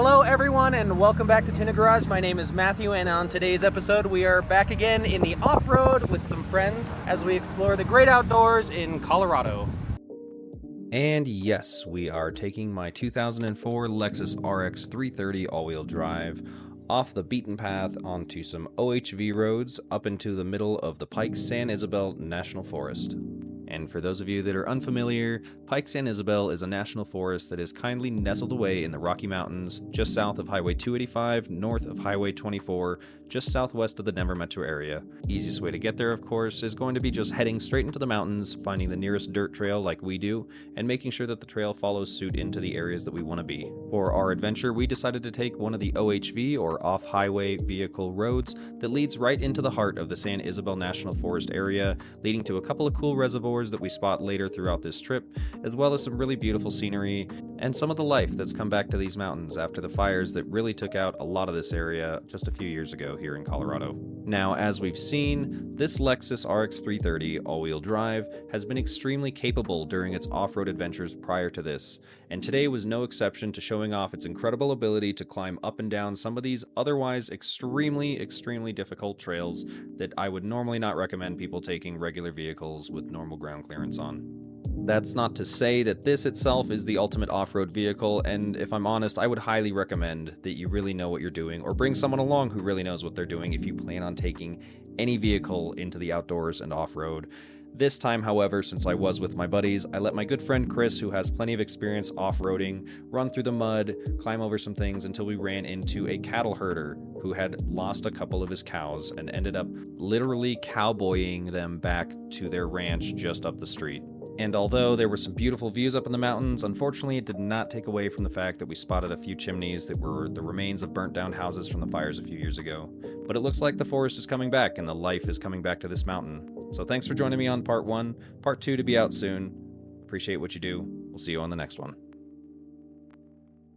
Hello everyone and welcome back to Tuna Garage. My name is Matthew and on today's episode we are back again in the off-road with some friends as we explore the great outdoors in Colorado. And yes, we are taking my 2004 Lexus RX330 all-wheel drive off the beaten path onto some OHV roads up into the middle of the Pike-San Isabel National Forest. And for those of you that are unfamiliar, Pike-San Isabel is a national forest that is kindly nestled away in the Rocky Mountains, just south of Highway 285, north of Highway 24, just southwest of the Denver metro area. Easiest way to get there, of course, is going to be just heading straight into the mountains, finding the nearest dirt trail like we do, and making sure that the trail follows suit into the areas that we want to be. For our adventure, we decided to take one of the OHV, or off-highway vehicle roads, that leads right into the heart of the San Isabel National Forest area, leading to a couple of cool reservoirs that we spot later throughout this trip, as well as some really beautiful scenery and some of the life that's come back to these mountains after the fires that really took out a lot of this area just a few years ago here in Colorado. Now, as we've seen, this Lexus RX330 all-wheel drive has been extremely capable during its off-road adventures prior to this, and today was no exception to showing off its incredible ability to climb up and down some of these otherwise extremely difficult trails that I would normally not recommend people taking regular vehicles with normal ground clearance on. That's not to say that this itself is the ultimate off-road vehicle, and if I'm honest, I would highly recommend that you really know what you're doing, or bring someone along who really knows what they're doing if you plan on taking any vehicle into the outdoors and off-road. This time, however, since I was with my buddies, I let my good friend Chris, who has plenty of experience off-roading, run through the mud, climb over some things until we ran into a cattle herder who had lost a couple of his cows and ended up literally cowboying them back to their ranch just up the street. And although there were some beautiful views up in the mountains, unfortunately it did not take away from the fact that we spotted a few chimneys that were the remains of burnt down houses from the fires a few years ago. But it looks like the forest is coming back and the life is coming back to this mountain. So thanks for joining me on part 1, part 2 to be out soon. Appreciate what you do. We'll see you on the next one.